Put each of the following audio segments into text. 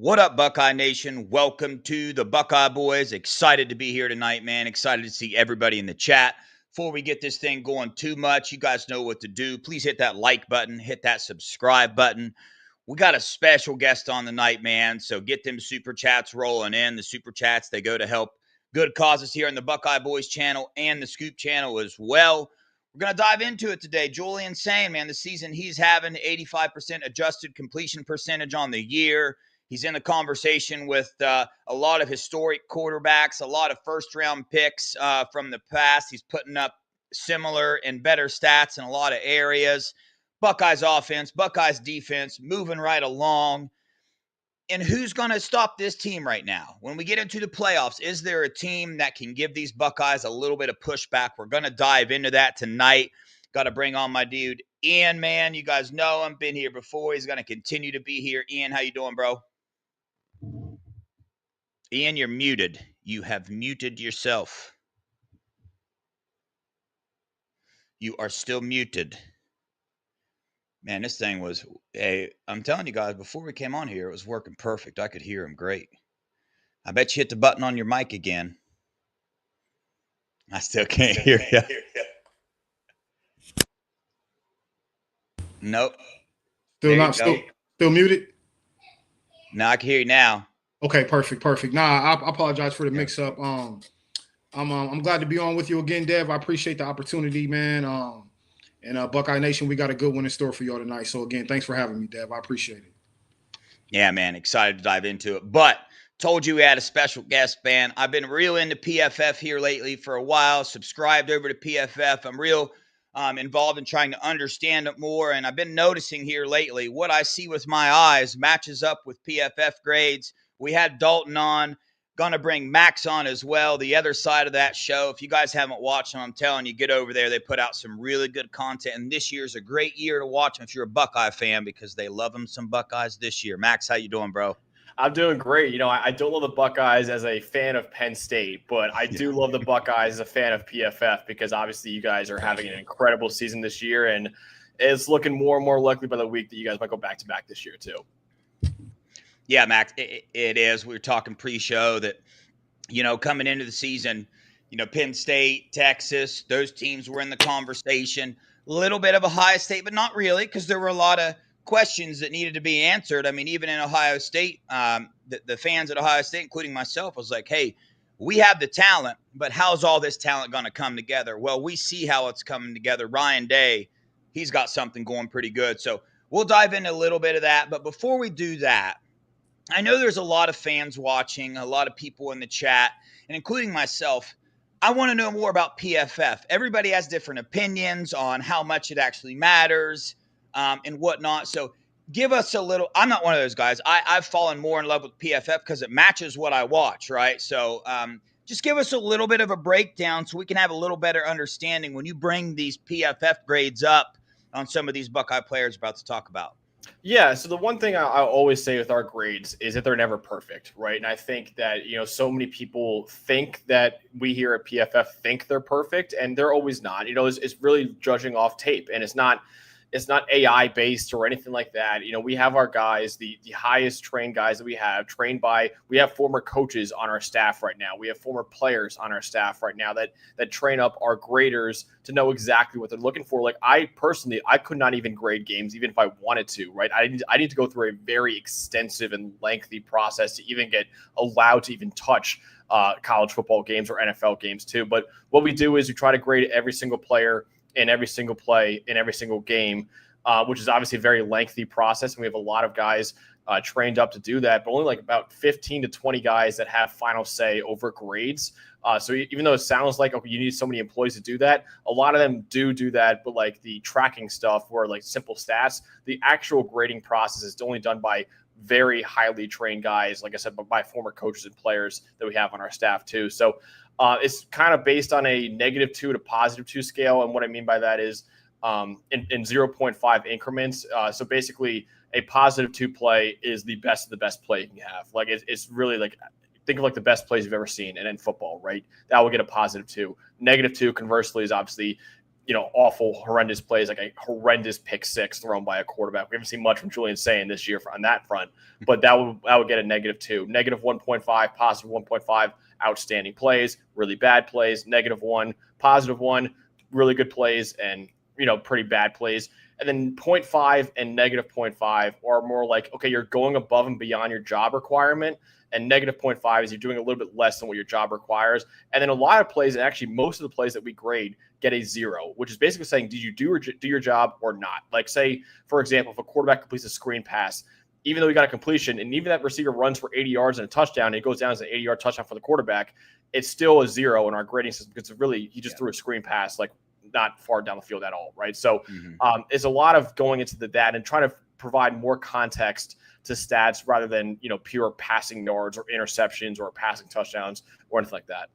What up, Buckeye Nation? Welcome to the Buckeye Boys. Excited to be here tonight, man. Excited to see everybody in the chat. Before we get this thing going too much, you guys know what to do. Please hit that like button, hit that subscribe button. We got a special guest on the night, man. So get them super chats rolling in. The super chats, they go to help good causes here in the Buckeye Boys channel and the Scoop channel as well. We're going to dive into it today. Julian Sayin, man, the season he's having, 85% adjusted completion percentage on the year. He's in the conversation with a lot of historic quarterbacks, a lot of first-round picks from the past. He's putting up similar and better stats in a lot of areas. Buckeyes offense, Buckeyes defense, moving right along. And who's going to stop this team right now? When we get into the playoffs, is there a team that can give these Buckeyes a little bit of pushback? We're going to dive into that tonight. Got to bring on my dude, Ian, man. You guys know him. Been here before. He's going to continue to be here. Ian, how you doing, bro? Ian, you're muted. You have muted yourself. You are still muted. Man, this thing was, hey, I'm telling you guys, before we came on here, it was working perfect. I could hear him great. I bet you hit the button on your mic again. I still can't hear you. Nope. Still muted? No, I can hear you now. Okay, perfect. Nah, I apologize for the mix-up. I'm glad to be on with you again, Dev. I appreciate the opportunity, man. And Buckeye Nation, we got a good one in store for y'all tonight. So again, thanks for having me, Dev. I appreciate it. Yeah, man, excited to dive into it. But told you we had a special guest, man. I've been real into PFF here lately for a while. Subscribed over to PFF. I'm real involved in trying to understand it more. And I've been noticing here lately what I see with my eyes matches up with PFF grades. We had Dalton on. Going to bring Max on as well, the other side of that show. If you guys haven't watched them, I'm telling you, get over there. They put out some really good content, and this year's a great year to watch them if you're a Buckeye fan because they love them some Buckeyes this year. Max, how you doing, bro? I'm doing great. You know, I don't love the Buckeyes as a fan of Penn State, but I do love the Buckeyes as a fan of PFF because obviously you guys are having an incredible season this year, and it's looking more and more likely by the week that you guys might go back-to-back this year too. Yeah, Max, it is. We were talking pre-show that, you know, coming into the season, you know, Penn State, Texas, those teams were in the conversation. A little bit of Ohio State, but not really, because there were a lot of questions that needed to be answered. I mean, even in Ohio State, the fans at Ohio State, including myself, was like, hey, we have the talent, but how's all this talent going to come together? Well, we see how it's coming together. Ryan Day, he's got something going pretty good. So we'll dive into a little bit of that. But before we do that, I know there's a lot of fans watching, a lot of people in the chat, and including myself. I want to know more about PFF. Everybody has different opinions on how much it actually matters and whatnot. So give us a little – I'm not one of those guys. I've fallen more in love with PFF because it matches what I watch, right? So just give us a little bit of a breakdown so we can have a little better understanding when you bring these PFF grades up on some of these Buckeye players we're about to talk about. Yeah, so the one thing I always say with our grades is that they're never perfect, right? And I think that, you know, so many people think that we here at PFF think they're perfect, and they're always not. You know, it's really judging off tape, and it's not AI based or anything like that. You know, we have our guys, the highest trained guys that we have former coaches on our staff right now. We have former players on our staff right now that train up our graders to know exactly what they're looking for. Like I could not even grade games even if I wanted to, right? I need to go through a very extensive and lengthy process to even get allowed to even touch college football games or NFL games too. But what we do is we try to grade every single player in every single play, in every single game, which is obviously a very lengthy process. And we have a lot of guys trained up to do that, but only like about 15 to 20 guys that have final say over grades. So even though it sounds like, okay, you need so many employees to do that, a lot of them do that. But like the tracking stuff or like simple stats, the actual grading process is only done by very highly trained guys, like I said, by former coaches and players that we have on our staff too. So it's kind of based on a -2 to +2 scale. And what I mean by that is in 0.5 increments. So basically a +2 play is the best of the best play you can have. Like it's really like, think of like the best plays you've ever seen and in football, right? That will get a +2. -2 conversely is obviously awful, horrendous plays, like a horrendous pick six thrown by a quarterback. We haven't seen much from Julian Sayin this year on that front, but that would get a -2, -1.5, +1.5, outstanding plays, really bad plays, -1, +1, really good plays, and pretty bad plays. And then 0.5 and -0.5 are more like, okay, you're going above and beyond your job requirement. And -0.5 is you're doing a little bit less than what your job requires. And then a lot of plays, and actually most of the plays that we grade, get a 0, which is basically saying, did you do your job or not? Like, say, for example, if a quarterback completes a screen pass, even though he got a completion, and even that receiver runs for 80 yards and a touchdown, and it goes down as an 80-yard touchdown for the quarterback, it's still a 0 in our grading system because he just threw a screen pass, like, not far down the field at all, right? So it's a lot of going into that and trying to provide more context to stats rather than pure passing yards or interceptions or passing touchdowns or anything like that.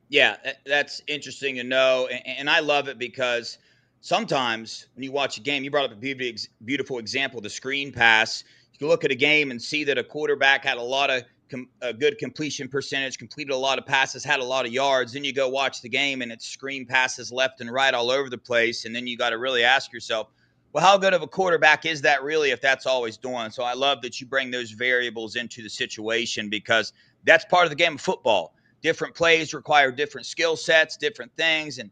Yeah, that's interesting to know, and I love it because sometimes when you watch a game, you brought up a beautiful example, the screen pass. You can look at a game and see that a quarterback had a lot of a good completion percentage, completed a lot of passes, had a lot of yards. Then you go watch the game and it's screen passes left and right all over the place, and then you got to really ask yourself, well, how good of a quarterback is that really if that's always doing? So I love that you bring those variables into the situation because that's part of the game of football. Different plays require different skill sets, different things. And,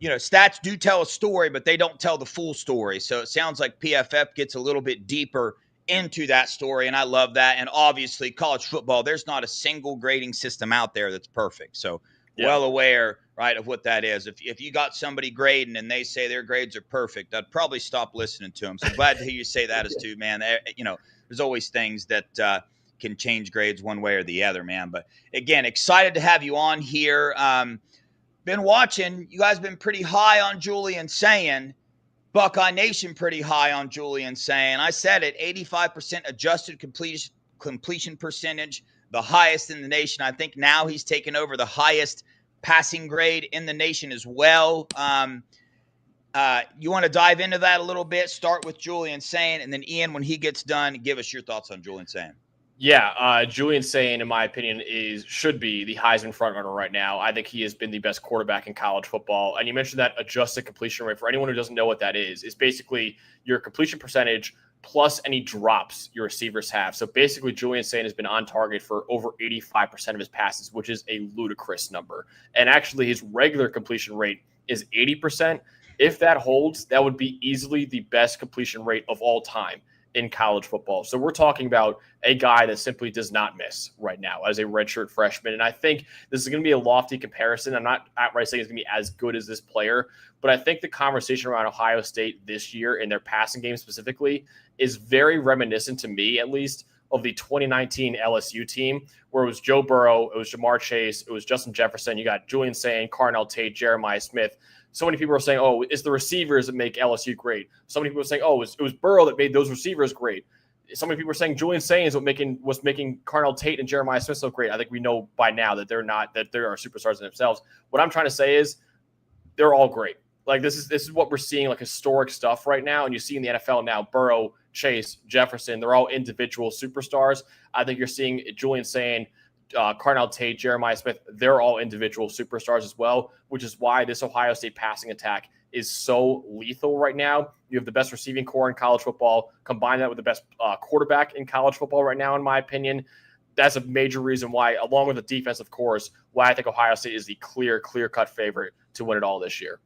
stats do tell a story, but they don't tell the full story. So it sounds like PFF gets a little bit deeper into that story, and I love that. And obviously, college football, there's not a single grading system out there that's perfect. So well aware, right, of what that is. If you got somebody grading and they say their grades are perfect, I'd probably stop listening to them. So glad to hear you say that as too, man. There's always things that can change grades one way or the other, man. But again, excited to have you on here. Been watching. You guys been pretty high on Julian Sayin. Buckeye Nation pretty high on Julian Sayin. I said it, 85% adjusted completion percentage, the highest in the nation. I think now he's taken over the highest passing grade in the nation as well. You want to dive into that a little bit? Start with Julian Sayin, and then Ian, when he gets done, give us your thoughts on Julian Sayin. Yeah, Julian Sayin, in my opinion, should be the Heisman frontrunner right now. I think he has been the best quarterback in college football. And you mentioned that adjusted completion rate. For anyone who doesn't know what that is basically your completion percentage plus any drops your receivers have. So basically, Julian Sayin has been on target for over 85% of his passes, which is a ludicrous number. And actually, his regular completion rate is 80%. If that holds, that would be easily the best completion rate of all time in college football. So we're talking about a guy that simply does not miss right now as a redshirt freshman. And I think this is going to be a lofty comparison. I'm not outright saying it's going to be as good as this player, but I think the conversation around Ohio State this year in their passing game specifically is very reminiscent to me, at least, of the 2019 LSU team, where it was Joe Burrow, it was Jamar Chase, it was Justin Jefferson, you got Julian Sayin, Carnell Tate, Jeremiah Smith. So many people are saying, oh, it's the receivers that make LSU great. So many people are saying, oh, it was Burrow that made those receivers great. So many people are saying Julian Sayin was making Carnell Tate and Jeremiah Smith so great. I think we know by now that they are superstars in themselves. What I'm trying to say is they're all great. Like this is what we're seeing, like historic stuff right now. And you see in the NFL now, Burrow, Chase, Jefferson, they're all individual superstars. I think you're seeing Julian Sayin, Carnell Tate, Jeremiah Smith, they're all individual superstars as well, which is why this Ohio State passing attack is so lethal right now. You have the best receiving core in college football. Combine that with the best quarterback in college football right now, in my opinion. That's a major reason why, along with the defense, of course, why I think Ohio State is the clear-cut favorite to win it all this year.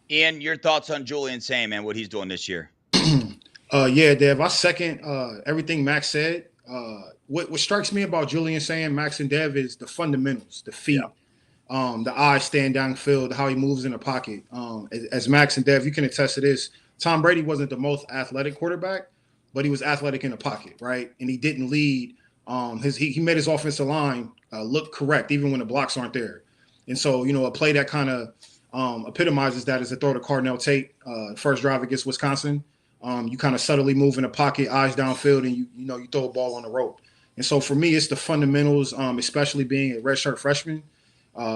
Ian, your thoughts on Julian Sayin, man, what he's doing this year? Yeah, Dev, I second everything Max said. What strikes me about Julian Sayin, Max and Dev, is the fundamentals, the feet, the eyes stand downfield, how he moves in the pocket. As Max and Dev, you can attest to this. Tom Brady wasn't the most athletic quarterback, but he was athletic in the pocket, right? And he didn't lead. He made his offensive line look correct, even when the blocks aren't there. And so, a play that kind of epitomizes that is the throw to Carnell Tate, first drive against Wisconsin. You kind of subtly move in the pocket, eyes downfield, and you throw a ball on the rope. And so for me, it's the fundamentals, especially being a redshirt freshman,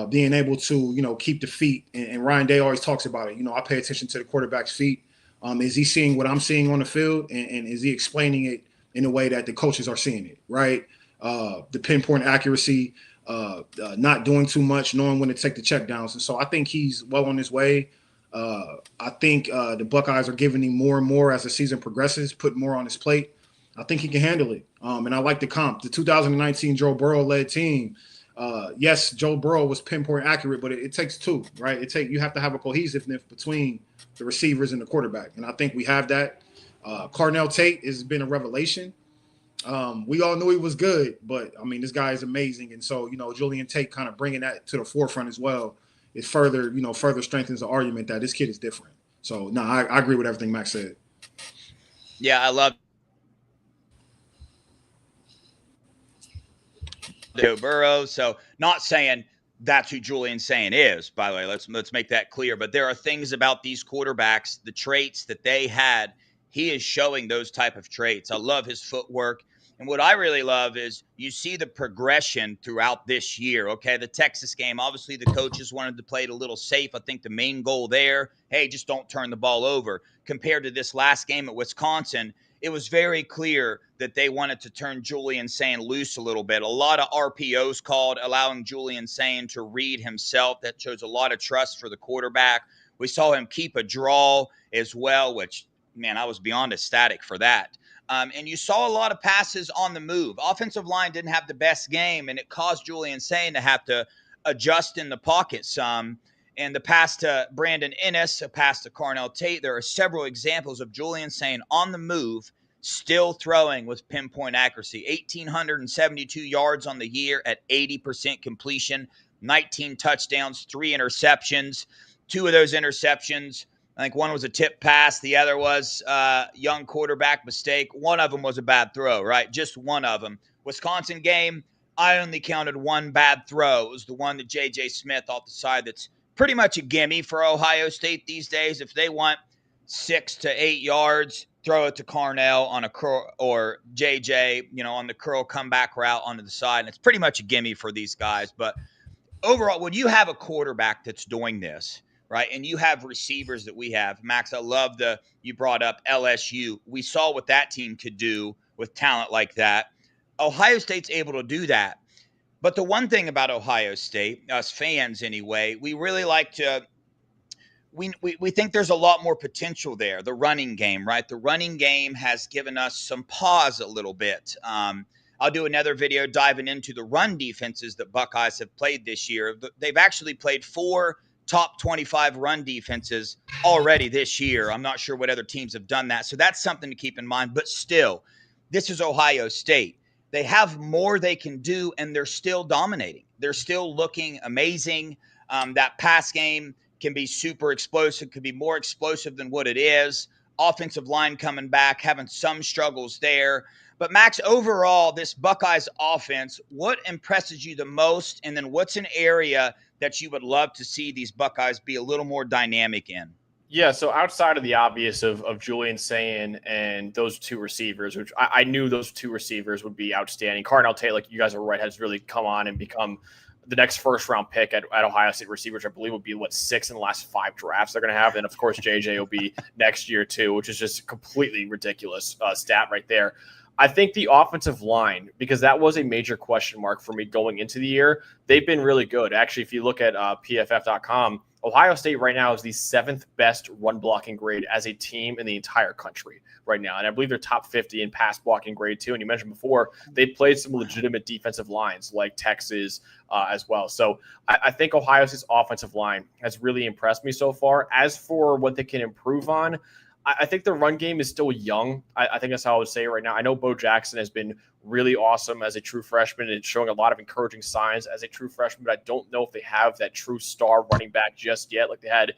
being able to keep the feet. And Ryan Day always talks about it. I pay attention to the quarterback's feet. Is he seeing what I'm seeing on the field, and is he explaining it in a way that the coaches are seeing it? Right. The pinpoint accuracy, not doing too much, knowing when to take the check downs. And so I think he's well on his way. I think the Buckeyes are giving him more and more as the season progresses, put more on his plate. I think he can handle it. And I like the comp. The 2019 Joe Burrow-led team, yes, Joe Burrow was pinpoint accurate, but it takes two, right? You have to have a cohesiveness between the receivers and the quarterback. And I think we have that. Carnell Tate has been a revelation. We all knew he was good, but I mean, this guy is amazing. And so, Julian Tate kind of bringing that to the forefront as well, it further strengthens the argument that this kid is different. So no, I agree with everything Max said. Yeah, I love Joe Burrow. So not saying that's who Julian Sayin is, by the way. Let's make that clear. But there are things about these quarterbacks, the traits that they had. He is showing those type of traits. I love his footwork. And what I really love is you see the progression throughout this year, okay? The Texas game, obviously the coaches wanted to play it a little safe. I think the main goal there, hey, just don't turn the ball over. Compared to this last game at Wisconsin, it was very clear that they wanted to turn Julian Sayin loose a little bit. A lot of RPOs called, allowing Julian Sayin to read himself. That shows a lot of trust for the quarterback. We saw him keep a draw as well, which, man, I was beyond ecstatic for that. And you saw a lot of passes on the move. Offensive line didn't have the best game, and it caused Julian Sayin to have to adjust in the pocket some. And the pass to Brandon Ennis, a pass to Carnell Tate, there are several examples of Julian Sayin on the move, still throwing with pinpoint accuracy. 1,872 yards on the year at 80% completion, 19 touchdowns, 3 interceptions. 2 of those interceptions, I think one was a tip pass. The other was a young quarterback mistake. One of them was a bad throw, right? Just one of them. Wisconsin game, I only counted one bad throw. It was the one that J.J. Smith off the side that's pretty much a gimme for Ohio State these days. If they want 6 to 8 yards, throw it to Carnell on a curl, or J.J., on the curl comeback route onto the side. And it's pretty much a gimme for these guys. But overall, when you have a quarterback that's doing this, right, and you have receivers that we have, Max, I love you brought up LSU. We saw what that team could do with talent like that. Ohio State's able to do that. But the one thing about Ohio State, us fans anyway, we really like to we think there's a lot more potential there. The running game, right? The running game has given us some pause a little bit. I'll do another video diving into the run defenses that Buckeyes have played this year. They've actually played 4 top 25 run defenses already this year. I'm not sure what other teams have done that. So that's something to keep in mind. But still, this is Ohio State. They have more they can do, and they're still dominating. They're still looking amazing. That pass game can be super explosive, could be more explosive than what it is. Offensive line coming back, having some struggles there. But Max, overall, this Buckeyes offense, what impresses you the most? And then what's an area that you would love to see these Buckeyes be a little more dynamic in? Yeah, so outside of the obvious of Julian Sayin and those 2 receivers, which I knew those 2 receivers would be outstanding. Carnell Tate, like you guys are right, has really come on and become the next first-round pick at Ohio State receivers. I believe will be, 6 in the last 5 drafts they're going to have. And, of course, JJ will be next year too, which is just a completely ridiculous stat right there. I think the offensive line, because that was a major question mark for me going into the year, they've been really good. Actually, if you look at PFF.com, Ohio State right now is the 7th best run blocking grade as a team in the entire country right now. And I believe they're top 50 in pass blocking grade too. And you mentioned before, they played some legitimate defensive lines like Texas as well. So I think Ohio State's offensive line has really impressed me so far. As for what they can improve on, I think the run game is still young. I think that's how I would say it right now. I know Bo Jackson has been really awesome as a true freshman and showing a lot of encouraging signs as a true freshman, but I don't know if they have that true star running back just yet like they had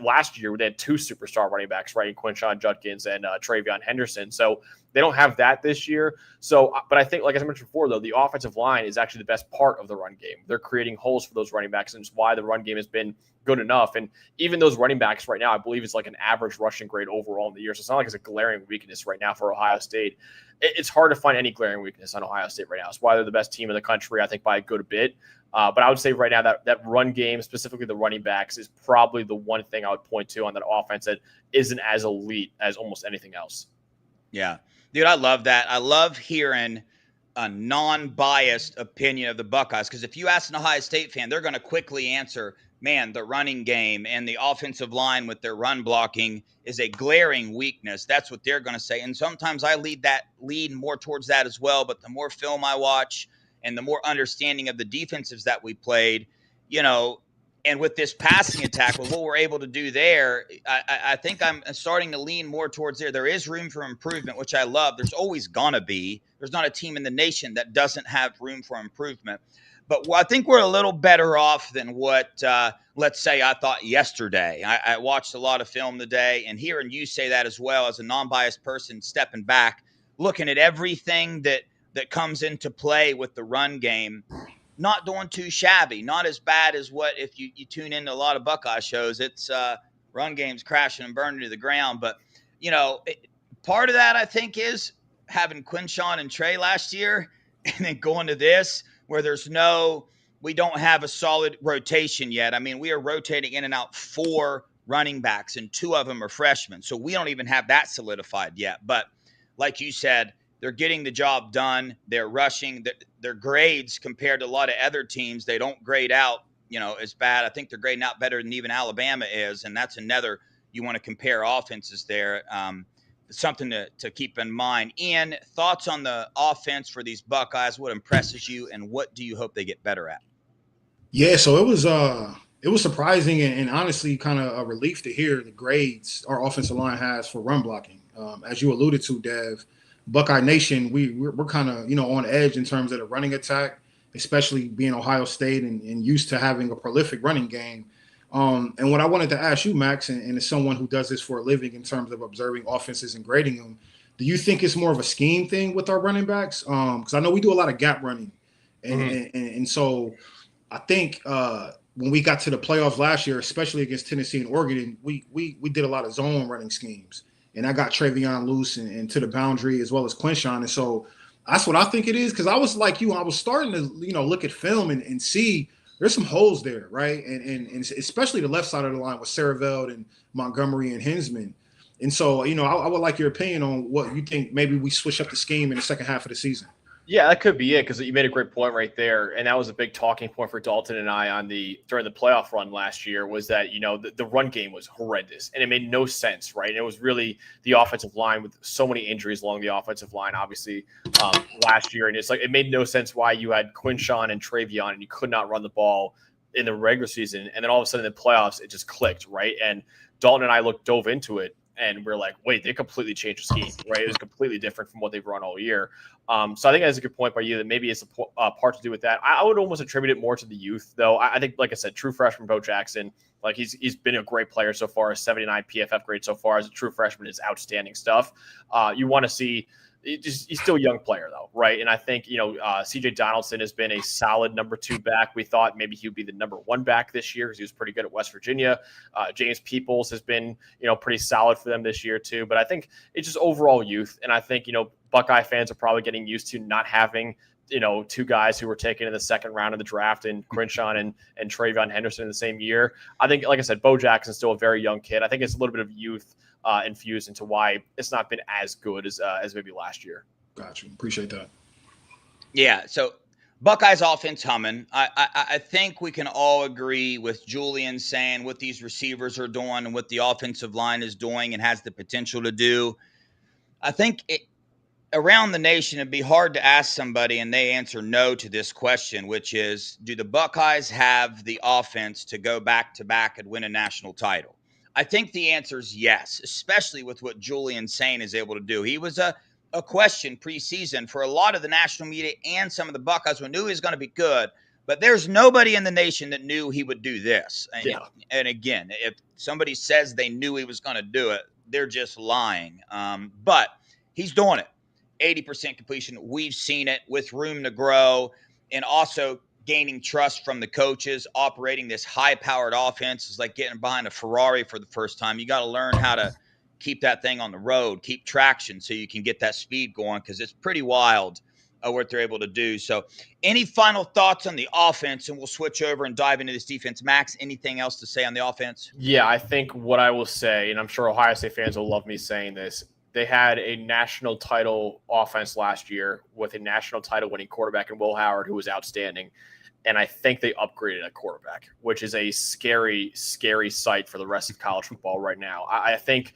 last year. They had 2 superstar running backs, right? Quinshon Judkins and Travion Henderson. So they don't have that this year. So, but I think, like I mentioned before, though, the offensive line is actually the best part of the run game. They're creating holes for those running backs, and it's why the run game has been good enough. And even those running backs right now, I believe it's like an average rushing grade overall in the year. So it's not like it's a glaring weakness right now for Ohio State. It's hard to find any glaring weakness on Ohio State right now. It's why they're the best team in the country, I think, by a good bit. But I would say right now that run game, specifically the running backs, is probably the one thing I would point to on that offense that isn't as elite as almost anything else. Yeah. Dude, I love that. I love hearing a non-biased opinion of the Buckeyes, because if you ask an Ohio State fan, they're going to quickly answer, man, the running game and the offensive line with their run blocking is a glaring weakness. That's what they're going to say. And sometimes I lean more towards that as well. But the more film I watch and the more understanding of the defensives that we played, and with this passing attack, with what we're able to do there, I think I'm starting to lean more towards there. There is room for improvement, which I love. There's always going to be. There's not a team in the nation that doesn't have room for improvement. But I think we're a little better off than what, let's say, I thought yesterday. I watched a lot of film today, and hearing you say that as well as a non-biased person stepping back, looking at everything that comes into play with the run game, not doing too shabby, not as bad as what if you tune into a lot of Buckeye shows, it's run games crashing and burning to the ground. But, part of that I think is having Quinshawn and Trey last year and then going to this where we don't have a solid rotation yet. I mean, we are rotating in and out 4 running backs and 2 of them are freshmen. So we don't even have that solidified yet. But like you said, they're getting the job done. They're rushing. Their grades compared to a lot of other teams, they don't grade out, as bad. I think they're grading out better than even Alabama is, and that's another you want to compare offenses there. Something to keep in mind. Ian, thoughts on the offense for these Buckeyes? What impresses you, and what do you hope they get better at? Yeah, so it was surprising and honestly kind of a relief to hear the grades our offensive line has for run blocking. As you alluded to, Dev, Buckeye Nation, we're kind of, on edge in terms of the running attack, especially being Ohio State and used to having a prolific running game. And what I wanted to ask you, Max, and as someone who does this for a living in terms of observing offenses and grading them, do you think it's more of a scheme thing with our running backs? Because I know we do a lot of gap running. And so I think when we got to the playoffs last year, especially against Tennessee and Oregon, we did a lot of zone running schemes. And I got Travion loose and to the boundary as well as Quinshawn. And so that's what I think it is. Because I was like you, I was starting to, look at film and see there's some holes there, right? And especially the left side of the line with Saraveld and Montgomery and Hinsman. And so, I would like your opinion on what you think maybe we switch up the scheme in the second half of the season. Yeah, that could be it, because you made a great point right there, and that was a big talking point for Dalton and I during the playoff run last year, was that the run game was horrendous and it made no sense, right? And it was really the offensive line with so many injuries along the offensive line, obviously last year, and it's like it made no sense why you had Quinshawn and Travion and you could not run the ball in the regular season, and then all of a sudden in the playoffs it just clicked, right? And Dalton and I dove into it. And we're like, wait, they completely changed the scheme, right? It was completely different from what they've run all year. So I think that's a good point by you that maybe it's a part to do with that. I would almost attribute it more to the youth, though. I think, like I said, true freshman Bo Jackson, like he's been a great player so far. A 79 PFF grade so far as a true freshman is outstanding stuff. You want to see. He's still a young player, though, right? And I think, CJ Donaldson has been a solid number 2 back. We thought maybe he would be the number 1 back this year because he was pretty good at West Virginia. James Peoples has been, pretty solid for them this year, too. But I think it's just overall youth. And I think, Buckeye fans are probably getting used to not having, 2 guys who were taken in the second round of the draft in Quinshawn and Travion Henderson in the same year. I think, like I said, Bo Jackson's still a very young kid. I think it's a little bit of youth infused into why it's not been as good as maybe last year. Gotcha. Appreciate that. Yeah. So Buckeyes offense humming. I think we can all agree with Julian saying what these receivers are doing and what the offensive line is doing and has the potential to do. I think around the nation, it'd be hard to ask somebody and they answer no to this question, which is, do the Buckeyes have the offense to go back-to-back and win a national title? I think the answer is yes, especially with what Julian Sayin is able to do. He was a question preseason for a lot of the national media and some of the Buckeyes who knew he was going to be good, but there's nobody in the nation that knew he would do this. Yeah. And again, if somebody says they knew he was going to do it, they're just lying. But he's doing it. 80% completion. We've seen it with room to grow and also gaining trust from the coaches. Operating this high-powered offense is like getting behind a Ferrari for the first time. You got to learn how to keep that thing on the road, keep traction so you can get that speed going, because it's pretty wild what they're able to do. So any final thoughts on the offense, and we'll switch over and dive into this defense. Max, anything else to say on the offense? Yeah, I think what I will say, and I'm sure Ohio State fans will love me saying this, They had a national title offense last year with a national title winning quarterback in Will Howard, who was outstanding. And I think they upgraded at quarterback, which is a scary, scary sight for the rest of college football right now. I think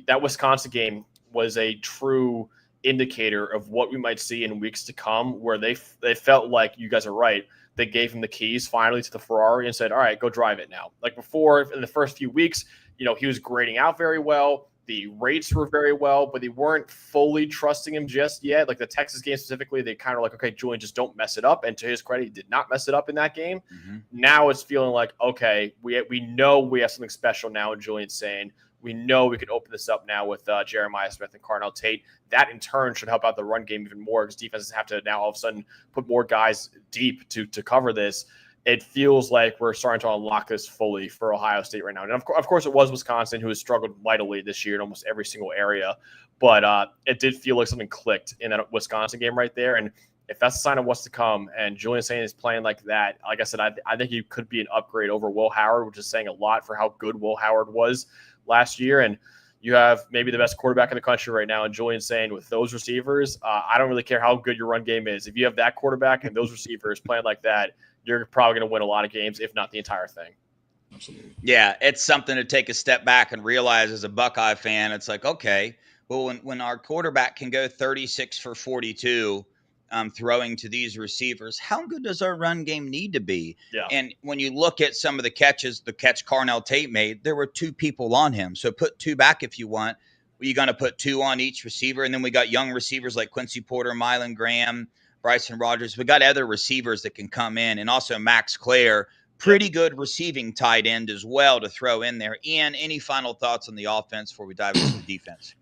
that Wisconsin game was a true indicator of what we might see in weeks to come, where they felt like, you guys are right, they gave him the keys finally to the Ferrari and said, all right, go drive it now. Like before, in the first few weeks, he was grading out very well. The rates were very well, but they weren't fully trusting him just yet. Like the Texas game specifically, they kind of like, okay, Julian, just don't mess it up. And to his credit, he did not mess it up in that game. Mm-hmm. Now it's feeling like, okay, we know we have something special now in Julian Sayin. We know we can open this up now with Jeremiah Smith and Carnell Tate. That in turn should help out the run game even more, because defenses have to now all of a sudden put more guys deep to cover this. It feels like we're starting to unlock this fully for Ohio State right now. And of course, it was Wisconsin who has struggled mightily this year in almost every single area. But it did feel like something clicked in that Wisconsin game right there. And if that's a sign of what's to come, and Julian Sayin is playing like that, like I said, I think he could be an upgrade over Will Howard, which is saying a lot for how good Will Howard was last year. And you have maybe the best quarterback in the country right now, and Julian Sayin with those receivers. I don't really care how good your run game is. If you have that quarterback and those receivers playing like that, you're probably going to win a lot of games, if not the entire thing. Absolutely. Yeah, it's something to take a step back and realize as a Buckeye fan. It's like, okay, well, when our quarterback can go 36 for 42 throwing to these receivers, how good does our run game need to be? Yeah. And when you look at some of the catches, the catch Carnell Tate made, there were two people on him. So put two back if you want. You're going to put two on each receiver. And then we got young receivers like Quincy Porter, Mylan Graham, Bryson Rogers. We got other receivers that can come in, and also Max Clare, pretty good receiving tight end as well to throw in there. Ian, any final thoughts on the offense before we dive into the defense?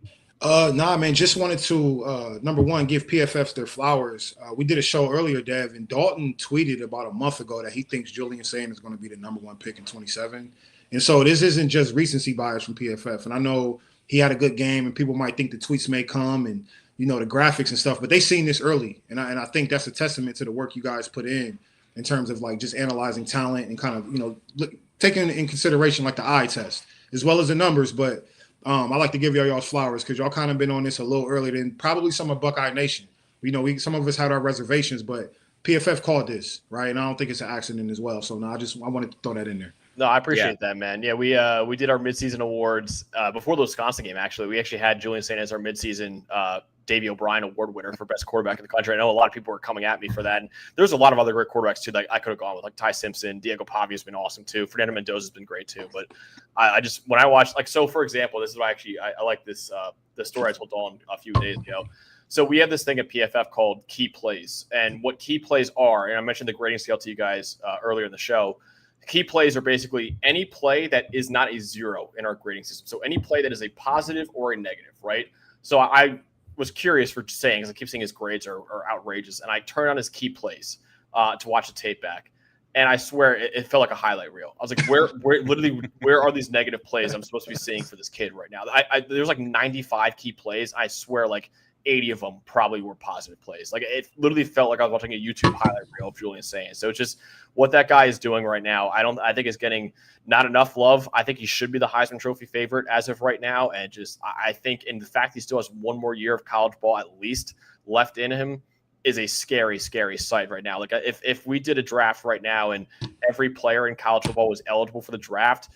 Nah, man, just wanted to, number one, give PFFs their flowers. We did a show earlier, Dev, and Dalton tweeted about a month ago that he thinks Julian Sayin is going to be the number one pick in 27. And so this isn't just recency bias from PFF. And I know he had a good game, and people might think the tweets may come and, the graphics and stuff, but they seen this early. And I think that's a testament to the work you guys put in terms of like just analyzing talent and kind of, taking in consideration like the eye test as well as the numbers. But I like to give y'all's flowers because y'all kind of been on this a little earlier than probably some of Buckeye Nation. Some of us had our reservations, but PFF called this, right? And I don't think it's an accident as well. So I wanted to throw that in there. No, I appreciate that, man. Yeah, we did our midseason awards before the Wisconsin game. Actually, we actually had Julian Sayin as our midseason Davey O'Brien Award winner for best quarterback in the country. I know a lot of people were coming at me for that, and there's a lot of other great quarterbacks too that I could have gone with, like Ty Simpson, Diego Pavia's been awesome too. Fernando Mendoza's been great too. But I just, when I watched, like, so for example, this is what I like this the story I told Dawn a few days ago. So we have this thing at PFF called key plays, and what key plays are, and I mentioned the grading scale to you guys earlier in the show. Key plays are basically any play that is not a zero in our grading system. So any play that is a positive or a negative, right? So I was curious for saying, because I keep seeing his grades are outrageous, and I turned on his key plays to watch the tape back, and I swear it felt like a highlight reel. I was like, where are these negative plays I'm supposed to be seeing for this kid right now? There's like 95 key plays. I swear, like 80 of them probably were positive plays. Like it literally felt like I was watching a YouTube highlight reel of Julian Sayin. So it's just what that guy is doing right now. I think is getting not enough love. I think he should be the Heisman Trophy favorite as of right now. And just, I think in the fact he still has one more year of college ball at least left in him is a scary, scary sight right now. Like if we did a draft right now and every player in college football was eligible for the draft,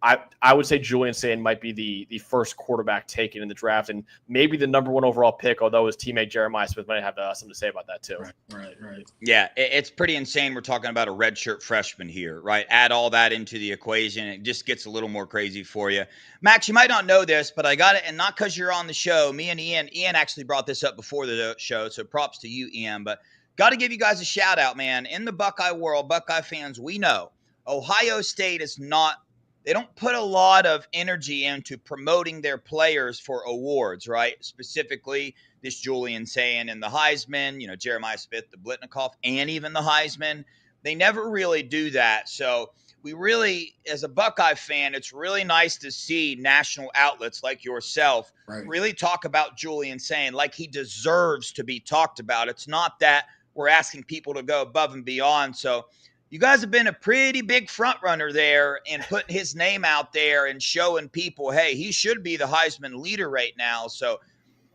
I would say Julian Sayin might be the first quarterback taken in the draft and maybe the number one overall pick, although his teammate Jeremiah Smith might have something to say about that too. Right. Yeah, it's pretty insane. We're talking about a redshirt freshman here, right? Add all that into the equation, it just gets a little more crazy for you. Max, you might not know this, but I got it, and not because you're on the show. Me and Ian actually brought this up before the show, so props to you, Ian. But got to give you guys a shout out, man. In the Buckeye world, Buckeye fans, we know Ohio State is not – they don't put a lot of energy into promoting their players for awards, right? Specifically, this Julian Sayin and the Heisman, Jeremiah Smith, the Blitnikoff, and even the Heisman. They never really do that. So we really, as a Buckeye fan, it's really nice to see national outlets like yourself really talk about Julian Sayin like he deserves to be talked about. It's not that we're asking people to go above and beyond. So you guys have been a pretty big front runner there and putting his name out there and showing people, hey, he should be the Heisman leader right now. So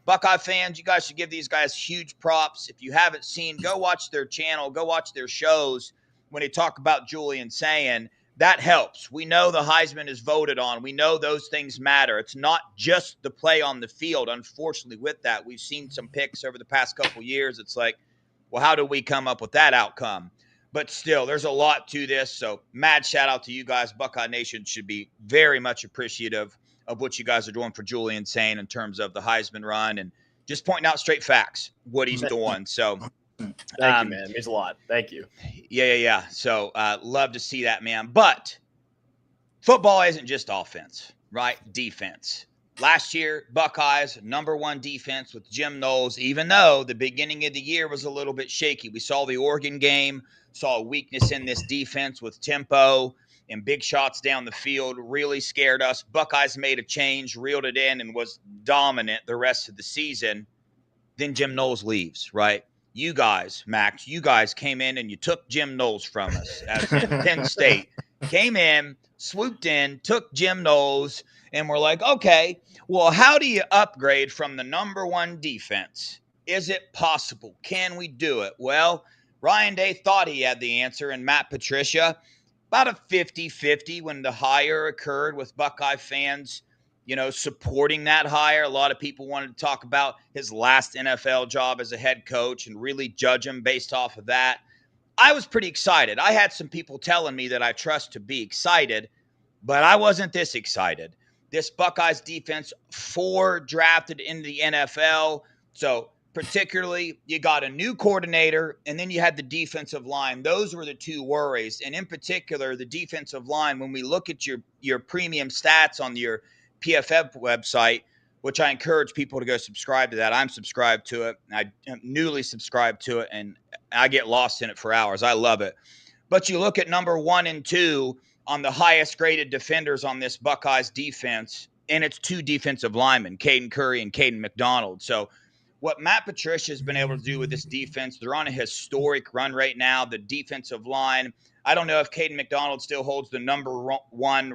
Buckeye fans, you guys should give these guys huge props. If you haven't seen, go watch their channel, go watch their shows when they talk about Julian Sayin. That helps. We know the Heisman is voted on. We know those things matter. It's not just the play on the field. Unfortunately, with that, we've seen some picks over the past couple years. It's like, well, how do we come up with that outcome? But still, there's a lot to this. So mad shout out to you guys. Buckeye Nation should be very much appreciative of what you guys are doing for Julian Sayin in terms of the Heisman run and just pointing out straight facts, what he's doing. So thank you, man. It means a lot. Thank you. Yeah. So love to see that, man. But football isn't just offense, right? Defense. Last year, Buckeyes, #1 defense with Jim Knowles, even though the beginning of the year was a little bit shaky. We saw the Oregon game, saw a weakness in this defense with tempo and big shots down the field, really scared us. Buckeyes made a change, reeled it in, and was dominant the rest of the season. Then Jim Knowles leaves, right? You guys, Max, you guys came in and you took Jim Knowles from us as in Penn State. Came in, swooped in, took Jim Knowles, and we're like, okay, well, how do you upgrade from the #1 defense? Is it possible? Can we do it? Well, Ryan Day thought he had the answer, and Matt Patricia, about a 50-50 when the hire occurred with Buckeye fans, supporting that hire. A lot of people wanted to talk about his last NFL job as a head coach and really judge him based off of that. I was pretty excited. I had some people telling me that I trust to be excited, but I wasn't this excited. This Buckeyes defense, 4 drafted into the NFL. So particularly, you got a new coordinator, and then you had the defensive line. Those were the 2 worries. And in particular, the defensive line, when we look at your premium stats on your PFF website, which I encourage people to go subscribe to that. I'm subscribed to it. I am newly subscribed to it, and I get lost in it for hours. I love it. But you look at #1 and 2 on the highest graded defenders on this Buckeyes defense, and it's 2 defensive linemen, Caden Curry and Caden McDonald. So what Matt Patricia has been able to do with this defense, they're on a historic run right now. The defensive line, I don't know if Caden McDonald still holds the #1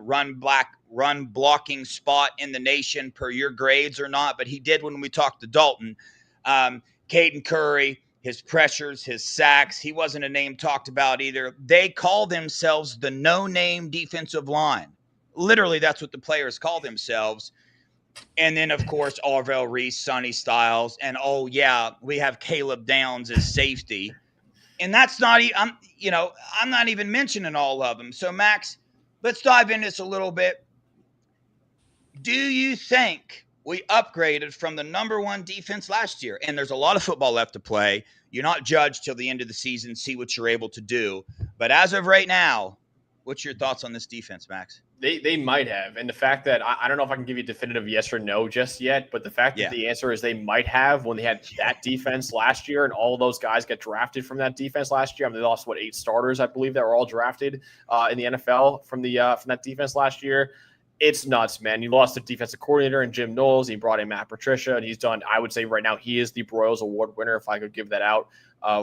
run blocking spot in the nation per your grades or not, but he did when we talked to Dalton. Caden Curry, his pressures, his sacks, he wasn't a name talked about either. They call themselves the no-name defensive line. Literally, that's what the players call themselves. And then, of course, Arvell Reese, Sonny Styles, and we have Caleb Downs as safety. And that's not, I'm not even mentioning all of them. So, Max, let's dive into this a little bit. Do you think we upgraded from the #1 defense last year? And there's a lot of football left to play. You're not judged till the end of the season, see what you're able to do. But as of right now, what's your thoughts on this defense, Max? They might have. And the fact that I don't know if I can give you a definitive yes or no just yet, but the fact that the answer is they might have when they had that defense last year and all of those guys get drafted from that defense last year. I mean, they lost, 8 starters, I believe, that were all drafted in the NFL from that defense last year. It's nuts, man. You lost the defensive coordinator in Jim Knowles. He brought in Matt Patricia, and he's done, I would say right now, he is the Broyles Award winner, if I could give that out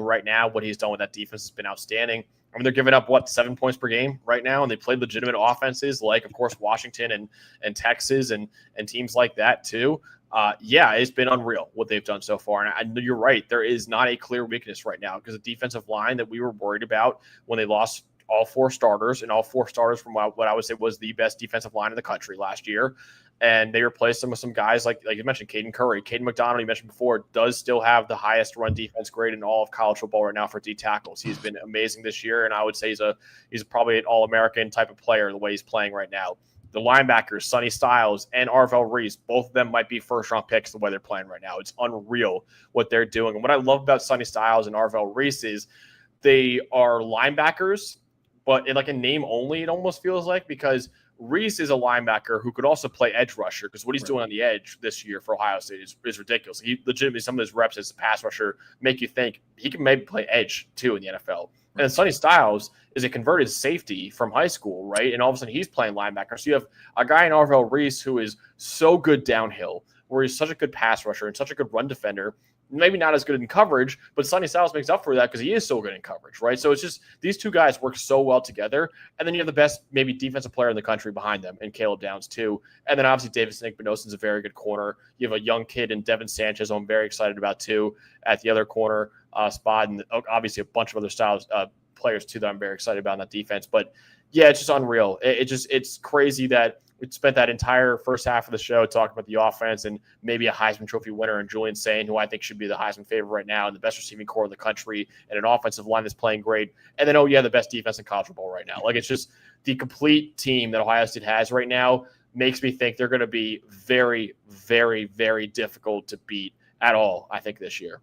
right now. What he's done with that defense has been outstanding. I mean, they're giving up, 7 points per game right now, and they played legitimate offenses like, of course, Washington and Texas and teams like that too. It's been unreal what they've done so far. And you're right. There is not a clear weakness right now because the defensive line that we were worried about when they lost all 4 starters, and all 4 starters from what I would say was the best defensive line in the country last year. And they replaced them with some guys like you mentioned, Caden Curry. Caden McDonald, you mentioned before, does still have the highest run defense grade in all of college football right now for D tackles. He's been amazing this year, and I would say he's probably an All-American type of player the way he's playing right now. The linebackers, Sonny Styles and Arvell Reese, both of them might be first-round picks the way they're playing right now. It's unreal what they're doing. And what I love about Sonny Styles and Arvell Reese is they are linebackers, but in like a name only, it almost feels like, because Reese is a linebacker who could also play edge rusher, because what he's doing on the edge this year for Ohio State is ridiculous. He legitimately, some of his reps as a pass rusher make you think he can maybe play edge too in the NFL. And then Sonny Styles is a converted safety from high school, right? And all of a sudden he's playing linebacker. So you have a guy in Arvell Reese who is so good downhill, where he's such a good pass rusher and such a good run defender. Maybe not as good in coverage, but Sonny Styles makes up for that because he is so good in coverage, right? So it's just these two guys work so well together. And then you have the best maybe defensive player in the country behind them and Caleb Downs too. And then obviously Davis Igbinosun's a very good corner. You have a young kid in Devin Sanchez, who I'm very excited about too, at the other corner spot. And obviously a bunch of other players too that I'm very excited about in that defense. But yeah, it's just unreal. It's crazy that we spent that entire first half of the show talking about the offense and maybe a Heisman Trophy winner and Julian Sayin, who I think should be the Heisman favorite right now, and the best receiving core in the country, and an offensive line that's playing great. And then, the best defense in college football right now. Like, it's just the complete team that Ohio State has right now makes me think they're going to be very, very, very difficult to beat at all, I think, this year.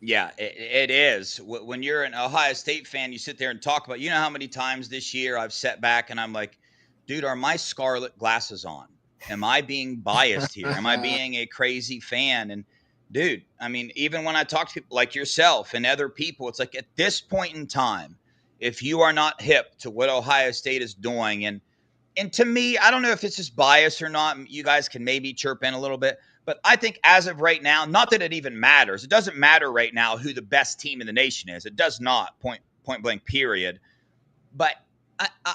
Yeah, it is. When you're an Ohio State fan, you sit there and talk about, how many times this year I've sat back and I'm like, dude, are my scarlet glasses on? Am I being biased here? Am I being a crazy fan? And dude, I mean, even when I talk to people like yourself and other people, it's like at this point in time, if you are not hip to what Ohio State is doing, and to me, I don't know if it's just bias or not. You guys can maybe chirp in a little bit, but I think as of right now, not that it even matters. It doesn't matter right now who the best team in the nation is. It does not, point blank, period. But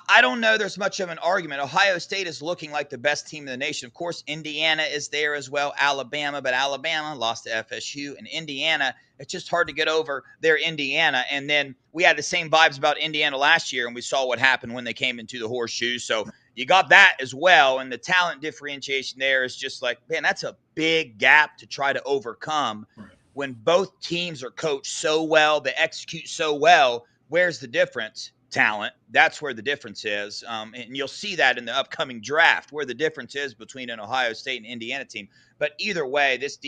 I don't know there's much of an argument. Ohio State is looking like the best team in the nation. Of course, Indiana is there as well, Alabama, but Alabama lost to FSU. And Indiana, it's just hard to get over their Indiana. And then we had the same vibes about Indiana last year, and we saw what happened when they came into the horseshoe. So you got that as well. And the talent differentiation there is just like, man, that's a big gap to try to overcome. Right. When both teams are coached so well, they execute so well, where's the difference? Talent. That's where the difference is. And you'll see that in the upcoming draft, where the difference is between an Ohio State and Indiana team. But either way, this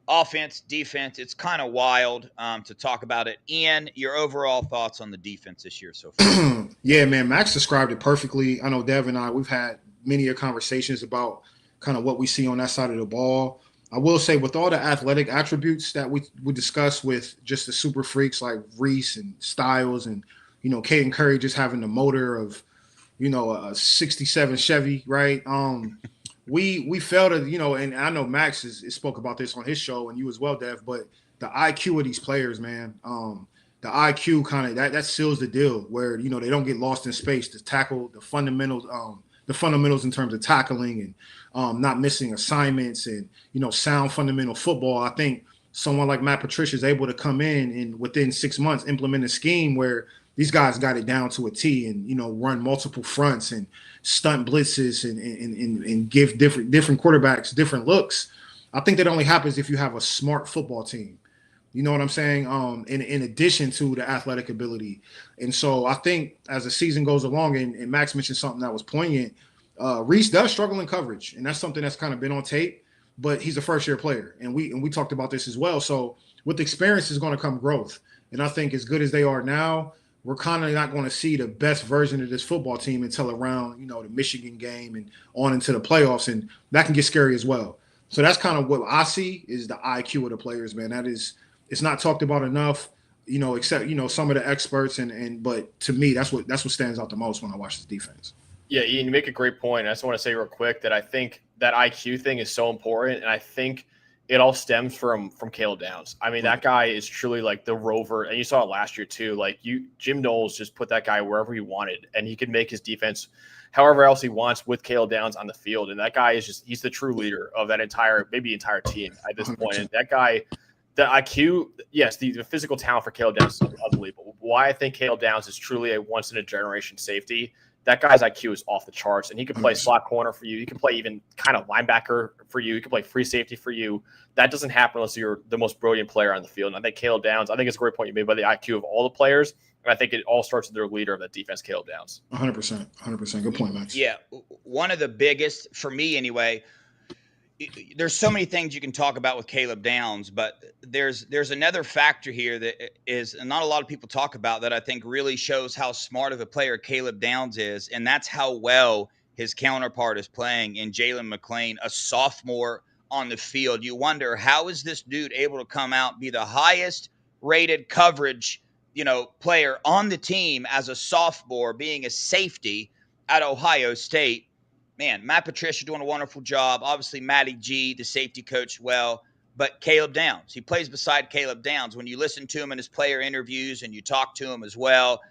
offense, defense, it's kind of wild to talk about it. Ian, your overall thoughts on the defense this year so far? Yeah, man, Max described it perfectly. I know Dev and I, we've had many conversations about kind of what we see on that side of the ball. I will say, with all the athletic attributes that we discuss with just the super freaks like Reese and Styles and, Caden Curry just having the motor of, a 67 Chevy, right? We failed to, and I know Max spoke about this on his show and you as well, Dev, but the IQ of these players, man, the IQ kind of that seals the deal where, they don't get lost in space to tackle the fundamentals in terms of tackling and not missing assignments and, sound fundamental football. I think someone like Matt Patricia is able to come in and within 6 months implement a scheme where these guys got it down to a T and, run multiple fronts and stunt blitzes and give different quarterbacks different looks. I think that only happens if you have a smart football team. You know what I'm saying? In addition to the athletic ability. And so I think as the season goes along, and Max mentioned something that was poignant, Reese does struggle in coverage. And that's something that's kind of been on tape, but he's a first-year player. And we talked about this as well. So with experience is going to come growth. And I think as good as they are now, we're kind of not going to see the best version of this football team until around, the Michigan game and on into the playoffs. And that can get scary as well. So that's kind of what I see is the IQ of the players, man. It's not talked about enough, except, some of the experts. But to me, that's what stands out the most when I watch this defense. Yeah, Ian, you make a great point. I just want to say real quick that I think that IQ thing is so important. And I think it all stems from Caleb Downs. I mean, that guy is truly like the rover. And you saw it last year too. Like Jim Knowles just put that guy wherever he wanted, and he could make his defense however else he wants with Caleb Downs on the field. And that guy is he's the true leader of that entire team at this point. And that guy, the IQ, yes, the physical talent for Caleb Downs is unbelievable. Why I think Caleb Downs is truly a once in a generation safety. That guy's IQ is off the charts, and he can play slot corner for you. He can play even kind of linebacker for you. He can play free safety for you. That doesn't happen unless you're the most brilliant player on the field. And I think Caleb Downs, I think it's a great point you made by the IQ of all the players. And I think it all starts with their leader of that defense, Caleb Downs. 100%. Good point, Max. Yeah. One of the biggest, for me anyway, there's so many things you can talk about with Caleb Downs, but there's another factor here that is not a lot of people talk about that I think really shows how smart of a player Caleb Downs is, and that's how well his counterpart is playing in Jalen McLean, a sophomore on the field. You wonder, how is this dude able to come out, be the highest rated coverage, player on the team as a sophomore, being a safety at Ohio State? man, Matt Patricia doing a wonderful job. Obviously, Matty G, the safety coach, well, but Caleb Downs. He plays beside Caleb Downs. When you listen to him in his player interviews and you talk to him as well,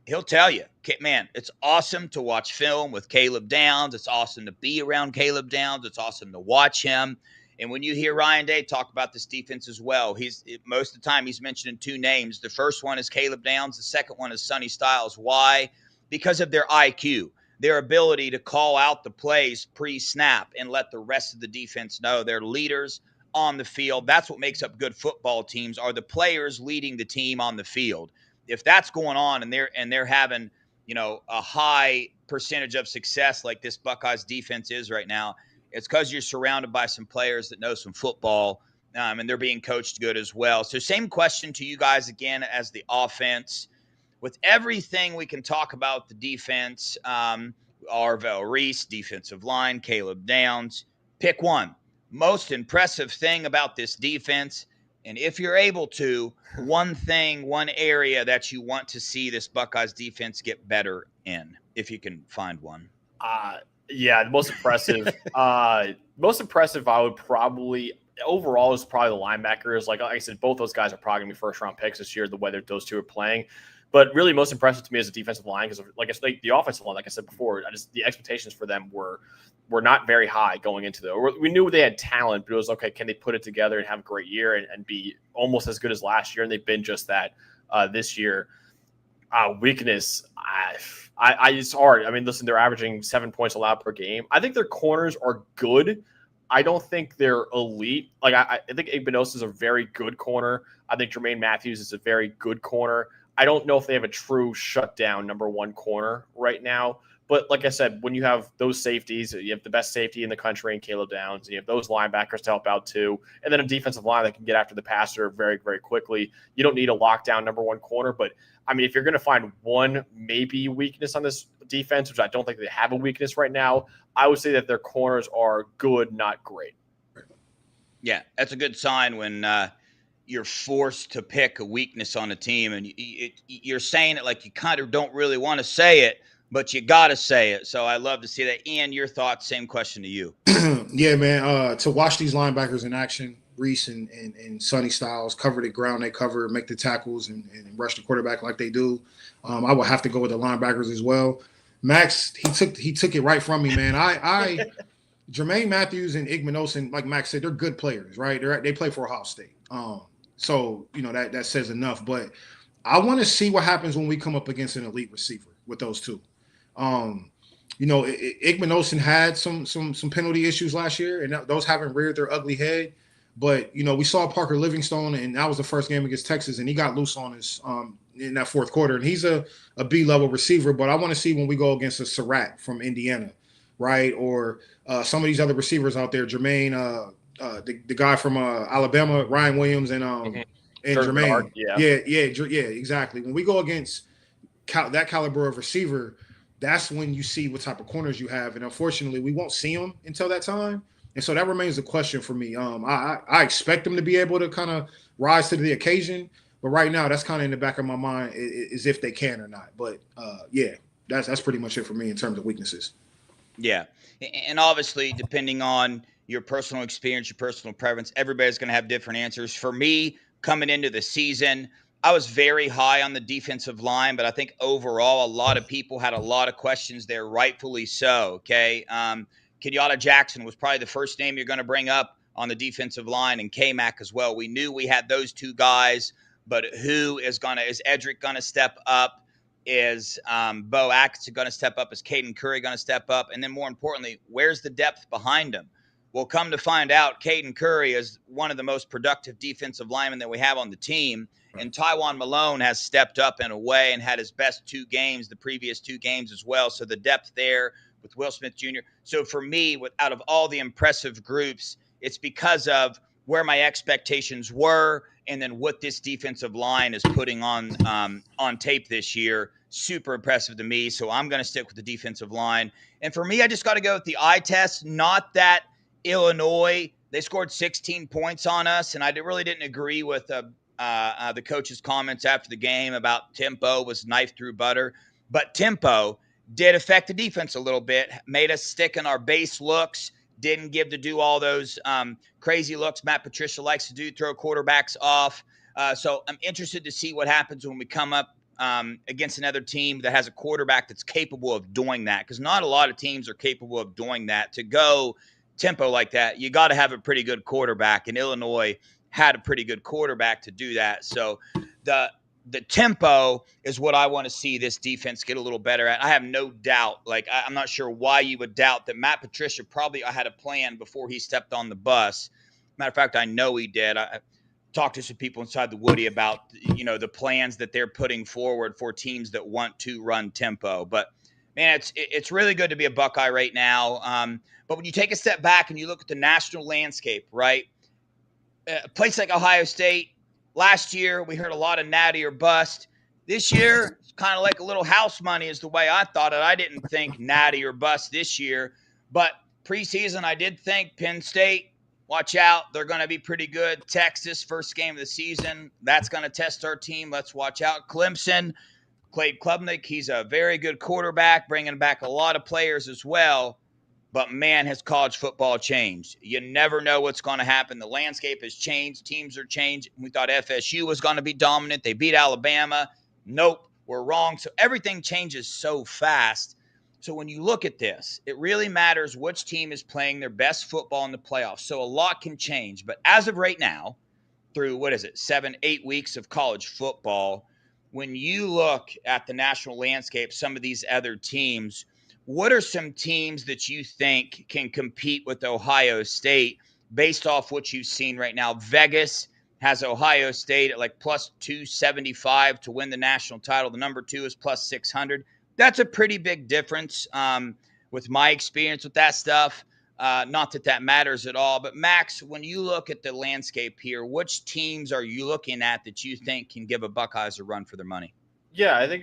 he'll tell you, man, it's awesome to watch film with Caleb Downs. It's awesome to be around Caleb Downs. It's awesome to watch him. And when you hear Ryan Day talk about this defense as well, most of the time he's mentioning two names. The first one is Caleb Downs. The second one is Sonny Styles. Why? Because of their IQ, their ability to call out the plays pre-snap and let the rest of the defense know they're leaders on the field. That's what makes up good football teams, are the players leading the team on the field. If that's going on and they're having, a high percentage of success like this Buckeyes defense is right now, it's because you're surrounded by some players that know some football, and they're being coached good as well. So same question to you guys again as the offense. With everything we can talk about the defense, Arvell Reese, defensive line, Caleb Downs, pick one. Most impressive thing about this defense, and if you're able to, one area that you want to see this Buckeyes defense get better in, if you can find one. Yeah, the most impressive. I would probably overall is probably the linebackers. Like I said, both those guys are probably gonna be first round picks this year. The way that those two are playing, but really most impressive to me is the defensive line, because like I said, the offensive line, like I said before, the expectations for them were not very high going into we knew they had talent, but it was okay. Can they put it together and have a great year and be almost as good as last year? And they've been just that this year. Weakness. It's hard. I mean, listen, they're averaging 7 points allowed per game. I think their corners are good. I don't think they're elite. Like I think Igbenos is a very good corner. I think Jermaine Matthews is a very good corner. I don't know if they have a true shutdown number one corner right now. But like I said, when you have those safeties, you have the best safety in the country in Caleb Downs, and you have those linebackers to help out too, and then a defensive line that can get after the passer very, very quickly. You don't need a lockdown number one corner, but I mean, if you're going to find one maybe weakness on this defense, which I don't think they have a weakness right now, I would say that their corners are good, not great. Yeah, that's a good sign when you're forced to pick a weakness on a team, and you're saying it like you kind of don't really want to say it, but you got to say it. So I love to see that. Ian, your thoughts, same question to you. Yeah, man, to watch these linebackers in action, Reese and Sonny Styles cover the ground they cover, make the tackles, and rush the quarterback like they do. I would have to go with the linebackers as well. Max, he took it right from me, man. Jermaine Matthews and Igbenos, and like Max said, they're good players, right? They play for Ohio State. So that says enough. But I want to see what happens when we come up against an elite receiver with those two. Igbenos had some penalty issues last year, and those haven't reared their ugly head. But we saw Parker Livingstone, and that was the first game against Texas, and he got loose on us in that fourth quarter. And he's a B-level receiver. But I want to see when we go against a Surratt from Indiana, right, or some of these other receivers out there, Jermaine, the guy from Alabama, Ryan Williams, and Jermaine. Yeah, exactly. When we go against that caliber of receiver, that's when you see what type of corners you have. And unfortunately, we won't see them until that time. And so that remains a question for me. I expect them to be able to kind of rise to the occasion. But right now, that's kind of in the back of my mind is if they can or not. But, that's pretty much it for me in terms of weaknesses. Yeah. And obviously, depending on your personal experience, your personal preference, everybody's going to have different answers. For me, coming into the season, I was very high on the defensive line, but I think overall, a lot of people had a lot of questions there, rightfully so, okay? Kenyatta Jackson was probably the first name you're going to bring up on the defensive line, and K-Mac as well. We knew we had those two guys, but is Edric going to step up? Is Bo Atkinson going to step up? Is Caden Curry going to step up? And then more importantly, where's the depth behind him? Well, come to find out, Caden Curry is one of the most productive defensive linemen that we have on the team. And Tywan Malone has stepped up in a way and had his best two games, the previous two games as well. So the depth there with Will Smith Jr. So for me, out of all the impressive groups, it's because of where my expectations were and then what this defensive line is putting on tape this year. Super impressive to me. So I'm going to stick with the defensive line. And for me, I just got to go with the eye test. Not that Illinois, they scored 16 points on us, and I really didn't agree with the coach's comments after the game about tempo was knife through butter. But tempo did affect the defense a little bit, made us stick in our base looks, didn't give to do all those crazy looks Matt Patricia likes to do, throw quarterbacks off. So I'm interested to see what happens when we come up against another team that has a quarterback that's capable of doing that, because not a lot of teams are capable of doing that. To go tempo like that, you got to have a pretty good quarterback, and Illinois had a pretty good quarterback to do that. So the tempo is what I want to see this defense get a little better at. I have no doubt. Like, I'm not sure why you would doubt that Matt Patricia probably had a plan before he stepped on the bus. Matter of fact, I know he did. I talked to some people inside the Woody about, the plans that they're putting forward for teams that want to run tempo. But, man, it's really good to be a Buckeye right now. But when you take a step back and you look at the national landscape, right, a place like Ohio State, last year, we heard a lot of natty or bust. This year, it's kind of like a little house money is the way I thought it. I didn't think natty or bust this year. But preseason, I did think Penn State, watch out. They're going to be pretty good. Texas, first game of the season. That's going to test our team. Let's watch out. Clemson, Cade Klubnik, he's a very good quarterback, bringing back a lot of players as well. But, man, has college football changed. You never know what's going to happen. The landscape has changed. Teams are changed. We thought FSU was going to be dominant. They beat Alabama. Nope, we're wrong. So everything changes so fast. So when you look at this, it really matters which team is playing their best football in the playoffs. So a lot can change. But as of right now, through, 7, 8 weeks of college football, when you look at the national landscape, some of these other teams, what are some teams that you think can compete with Ohio State based off what you've seen right now? Vegas has Ohio State at like plus 275 to win the national title. The number 2 is plus 600. That's a pretty big difference with my experience with that stuff. Not that matters at all. But, Max, when you look at the landscape here, which teams are you looking at that you think can give a Buckeyes a run for their money? Yeah, I think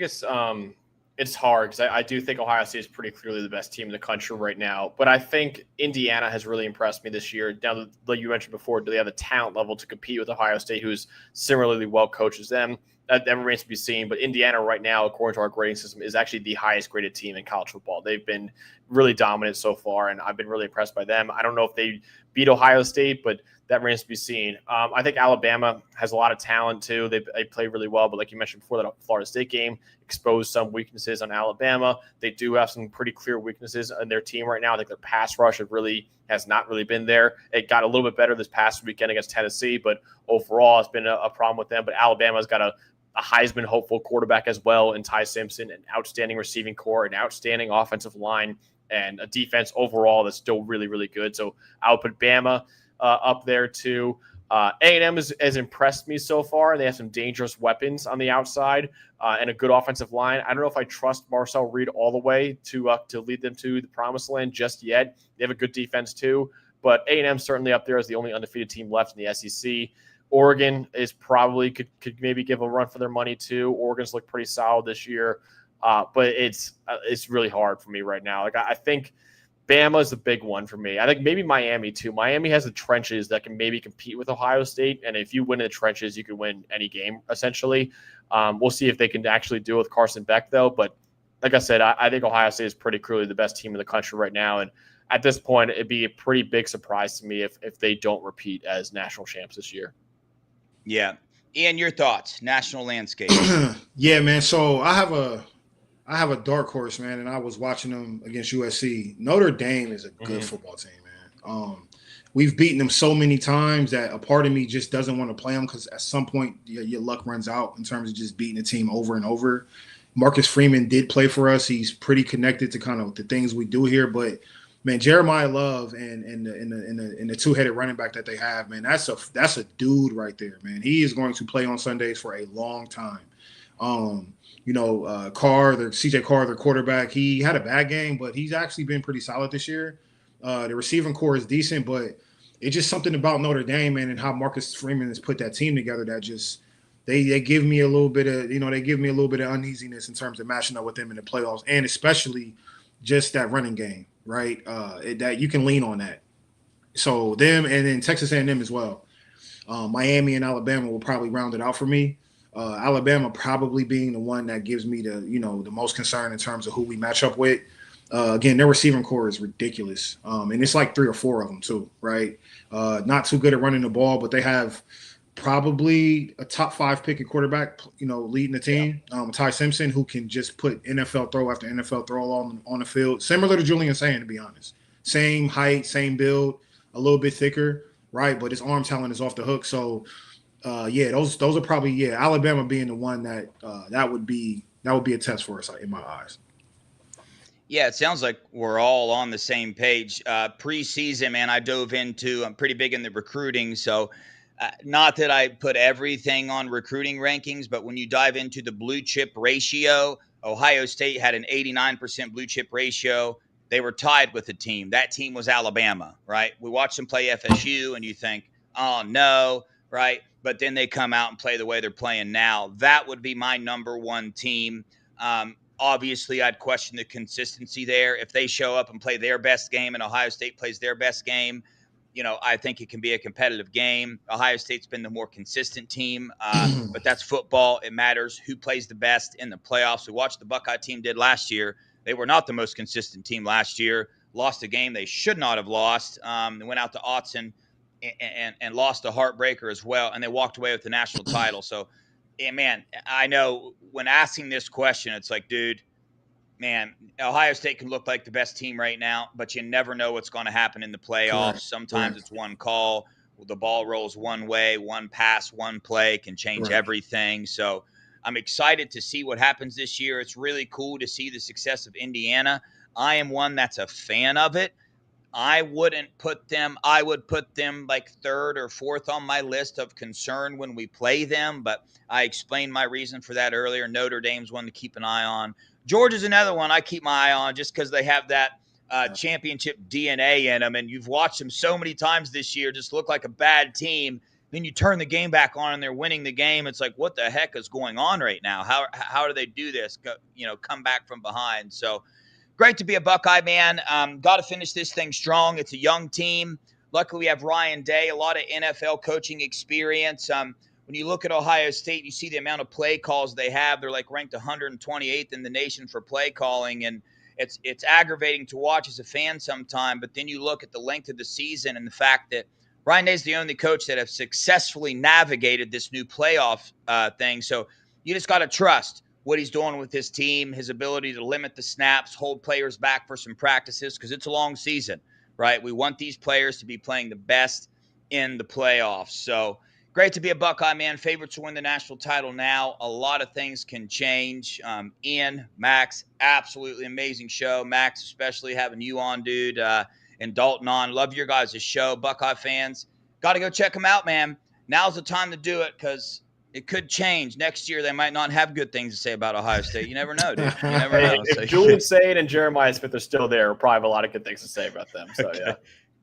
it's hard because I do think Ohio State is pretty clearly the best team in the country right now. But I think Indiana has really impressed me this year. Now, like you mentioned before, do they have the talent level to compete with Ohio State, who's similarly well coached as them? That remains to be seen. But Indiana right now, according to our grading system, is actually the highest graded team in college football. They've been really dominant so far, and I've been really impressed by them. I don't know if they beat Ohio State, but that remains to be seen. I think Alabama has a lot of talent too. They play really well, but like you mentioned before, that Florida State game exposed some weaknesses on Alabama. They do have some pretty clear weaknesses in their team right now. I think their pass rush has not really been there. It got a little bit better this past weekend against Tennessee, but overall it's been a problem with them. But Alabama's got a Heisman hopeful quarterback as well in Ty Simpson, an outstanding receiving core, an outstanding offensive line, and a defense overall that's still really, really good. So I'll put Bama up there too. A&M has impressed me so far. They have some dangerous weapons on the outside and a good offensive line. I don't know if I trust Marcel Reed all the way to lead them to the promised land just yet. They have a good defense too, but A&M certainly up there as the only undefeated team left in the SEC. Oregon is probably could maybe give a run for their money too. Oregon's looked pretty solid this year, but it's really hard for me right now. Like I think Bama is the big one for me. I think maybe Miami too. Miami has the trenches that can maybe compete with Ohio State, and if you win in the trenches, you can win any game essentially. We'll see if they can actually do it with Carson Beck though. But like I said, I think Ohio State is pretty clearly the best team in the country right now, and at this point, it'd be a pretty big surprise to me if they don't repeat as national champs this year. Yeah. Ian, your thoughts, national landscape. Yeah, man. So I have a dark horse, man, and I was watching them against USC. Notre Dame is a good football team, man. We've beaten them so many times that a part of me just doesn't want to play them because at some point your luck runs out in terms of just beating a team over and over. Marcus Freeman did play for us. He's pretty connected to kind of the things we do here, but man, Jeremiah Love and the two-headed running back that they have, man, that's a dude right there, man. He is going to play on Sundays for a long time. CJ Carr, their quarterback, he had a bad game, but he's actually been pretty solid this year. The receiving core is decent, but it's just something about Notre Dame, man, and how Marcus Freeman has put that team together that just they give me a little bit of uneasiness in terms of matching up with them in the playoffs, and especially just that running game. Right, that you can lean on that. So them and then Texas A&M as well. Miami and Alabama will probably round it out for me. Alabama probably being the one that gives me the most concern in terms of who we match up with. Again, their receiving core is ridiculous, and it's like 3 or 4 of them too, right? Not too good at running the ball, but they have probably a top 5 pick at quarterback, leading the team. Ty Simpson, who can just put NFL throw after NFL throw on the field, similar to Julian Sayin, to be honest. Same height, same build, a little bit thicker, right? But his arm talent is off the hook. So, those are probably Alabama being the one that would be a test for us in my eyes. Yeah, it sounds like we're all on the same page. Preseason, man, I dove into. I'm pretty big in the recruiting, so. Not that I put everything on recruiting rankings, but when you dive into the blue chip ratio, Ohio State had an 89% blue chip ratio. They were tied with a team. That team was Alabama, right? We watched them play FSU, and you think, oh, no, right? But then they come out and play the way they're playing now. That would be my number one team. Obviously, I'd question the consistency there. If they show up and play their best game and Ohio State plays their best game, I think it can be a competitive game. Ohio State's been the more consistent team, but that's football. It matters who plays the best in the playoffs. We watched the Buckeye team did last year. They were not the most consistent team last year. Lost a game they should not have lost. They went out to Autzen and lost a heartbreaker as well, and they walked away with the national title. So, man, I know when asking this question, it's like, dude, man, Ohio State can look like the best team right now, but you never know what's going to happen in the playoffs. Correct. Sometimes it's one call, the ball rolls one way, one pass, one play can change everything. So I'm excited to see what happens this year. It's really cool to see the success of Indiana. I am one that's a fan of it. I would put them like 3rd or 4th on my list of concern when we play them, but I explained my reason for that earlier. Notre Dame's one to keep an eye on. Georgia's another one I keep my eye on just because they have that championship DNA in them, and you've watched them so many times this year just look like a bad team. Then you turn the game back on and they're winning the game. It's like, what the heck is going on right now? How do they do this? Come back from behind. So great to be a Buckeye, man. Got to finish this thing strong. It's a young team. Luckily, we have Ryan Day, a lot of NFL coaching experience. When you look at Ohio State, you see the amount of play calls they have. They're like ranked 128th in the nation for play calling, and it's aggravating to watch as a fan sometime. But then you look at the length of the season and the fact that Ryan Day's the only coach that have successfully navigated this new playoff thing. So you just got to trust what he's doing with his team, his ability to limit the snaps, hold players back for some practices, because it's a long season, right? We want these players to be playing the best in the playoffs. So great to be a Buckeye, man. Favorite to win the national title now. A lot of things can change. Ian, Max, absolutely amazing show. Max, especially having you on, dude, and Dalton on. Love your guys' show. Buckeye fans, got to go check them out, man. Now's the time to do it because it could change. Next year, they might not have good things to say about Ohio State. You never know, dude. You never know. If Julian Sayin and Jeremiah Smith are still there, we'll probably have a lot of good things to say about them. So, okay. Yeah.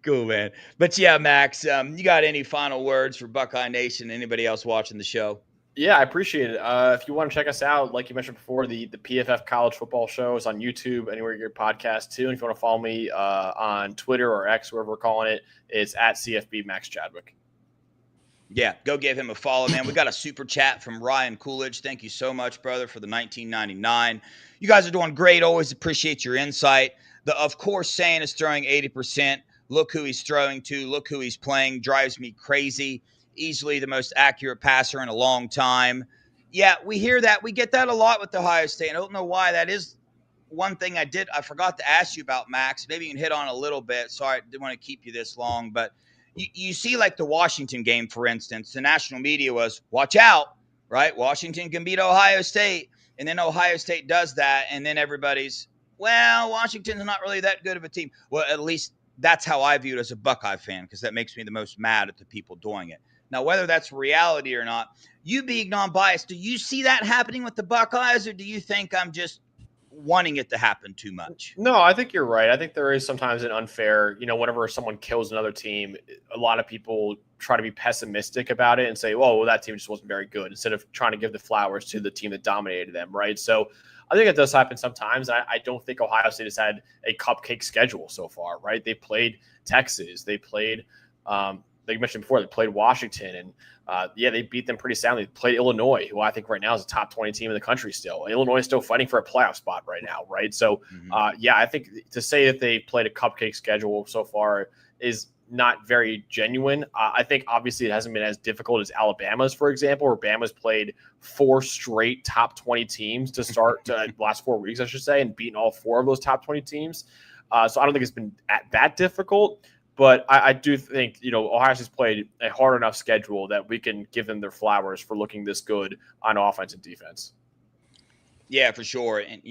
Cool, man. But yeah, Max, you got any final words for Buckeye Nation? Anybody else watching the show? Yeah, I appreciate it. If you want to check us out, like you mentioned before, the PFF College Football Show is on YouTube, anywhere you get your podcast too. And if you want to follow me on Twitter or X, wherever we're calling it, it's at CFB Max Chadwick. Yeah, go give him a follow, man. We got a super chat from Ryan Coolidge. Thank you so much, brother, for the $19.99. You guys are doing great. Always appreciate your insight. Of course, Sayin is throwing 80%. Look who he's throwing to. Look who he's playing. Drives me crazy. Easily the most accurate passer in a long time. Yeah, we hear that. We get that a lot with Ohio State. I don't know why. That is one thing I forgot to ask you about, Max. Maybe you can hit on a little bit. Sorry, I didn't want to keep you this long. But you see like the Washington game, for instance. The national media was, watch out, right? Washington can beat Ohio State. And then Ohio State does that. And then everybody's, well, Washington's not really that good of a team. Well, at least that's how I view it as a Buckeye fan, because that makes me the most mad at the people doing it. Now, whether that's reality or not, you being non-biased, do you see that happening with the Buckeyes, or do you think I'm just wanting it to happen too much? No, I think you're right. I think there is sometimes an unfair, whenever someone kills another team, a lot of people try to be pessimistic about it and say, well, that team just wasn't very good, instead of trying to give the flowers to the team that dominated them, right? So I think it does happen sometimes. I don't think Ohio State has had a cupcake schedule so far, right? They played Texas. They played like you mentioned before, they played Washington, and they beat them pretty soundly. They played Illinois, who I think right now is a top 20 team in the country still. Illinois is still fighting for a playoff spot right now, right? So, I think to say that they played a cupcake schedule so far is not very genuine. I think obviously it hasn't been as difficult as Alabama's, for example, where Bama's played 4 straight top 20 teams to start the last 4 weeks, I should say, and beaten all 4 of those top 20 teams. So I don't think it's been that difficult. But I do think, Ohio State's played a hard enough schedule that we can give them their flowers for looking this good on offense and defense. Yeah, for sure. And,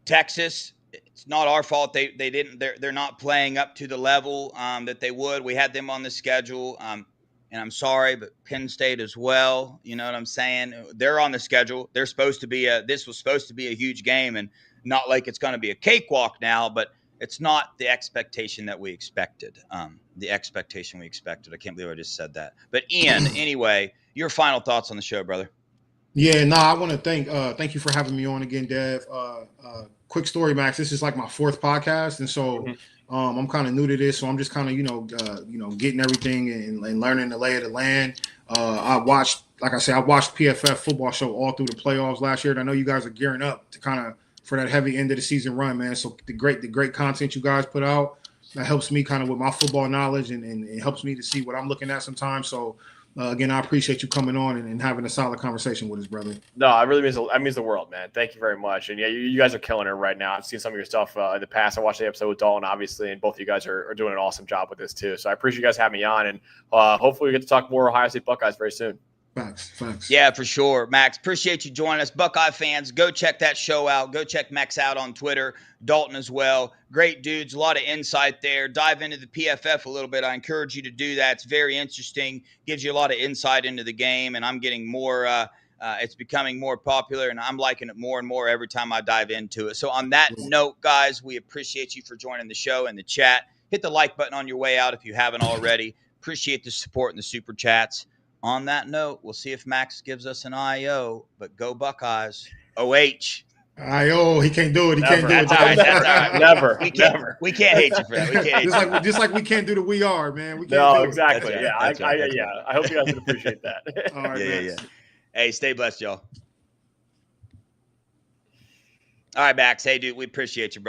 Texas, it's not our fault. They're not playing up to the level that they would. We had them on the schedule. And I'm sorry, but Penn State as well. You know what I'm saying? They're on the schedule. This was supposed to be a huge game, and not like it's going to be a cakewalk now, but it's not the expectation that we expected. I can't believe I just said that. But Ian, anyway, your final thoughts on the show, brother. Yeah, I want to thank you for having me on again, Dev. Quick story, Max. This is like my 4th podcast, and so I'm kind of new to this, so I'm just kind of getting everything and learning the lay of the land. I watched PFF football show all through the playoffs last year, and I know you guys are gearing up to kind of for that heavy end of the season run, man. So the great content you guys put out, that helps me kind of with my football knowledge, and it helps me to see what I'm looking at sometimes. So again, I appreciate you coming on and having a solid conversation with us, brother. No, it really means the world, man. Thank you very much. And yeah, you guys are killing it right now. I've seen some of your stuff in the past. I watched the episode with Dalton, obviously, and both of you guys are doing an awesome job with this too. So I appreciate you guys having me on, and hopefully we get to talk more Ohio State Buckeyes very soon. Thanks. Yeah, for sure. Max, appreciate you joining us. Buckeye fans, go check that show out. Go check Max out on Twitter. Dalton as well. Great dudes, a lot of insight there. Dive into the PFF a little bit. I encourage you to do that. It's very interesting. Gives you a lot of insight into the game, and I'm getting more it's becoming more popular, and I'm liking it more and more every time I dive into it. So on that note, guys, we appreciate you for joining the show and the chat. Hit the like button on your way out if you haven't already. Appreciate the support and the super chats. On that note, we'll see if Max gives us an IO, but go Buckeyes. OH. IO, he can't do it. He can't do it. That's all right. That's all right. Never. We can't hate you for that. Just like we can't do the we are, man. We can't no, do exactly. Right. Yeah, I hope you guys can appreciate that. All right, yeah. Hey, stay blessed, y'all. All right, Max. Hey, dude, we appreciate you, bro.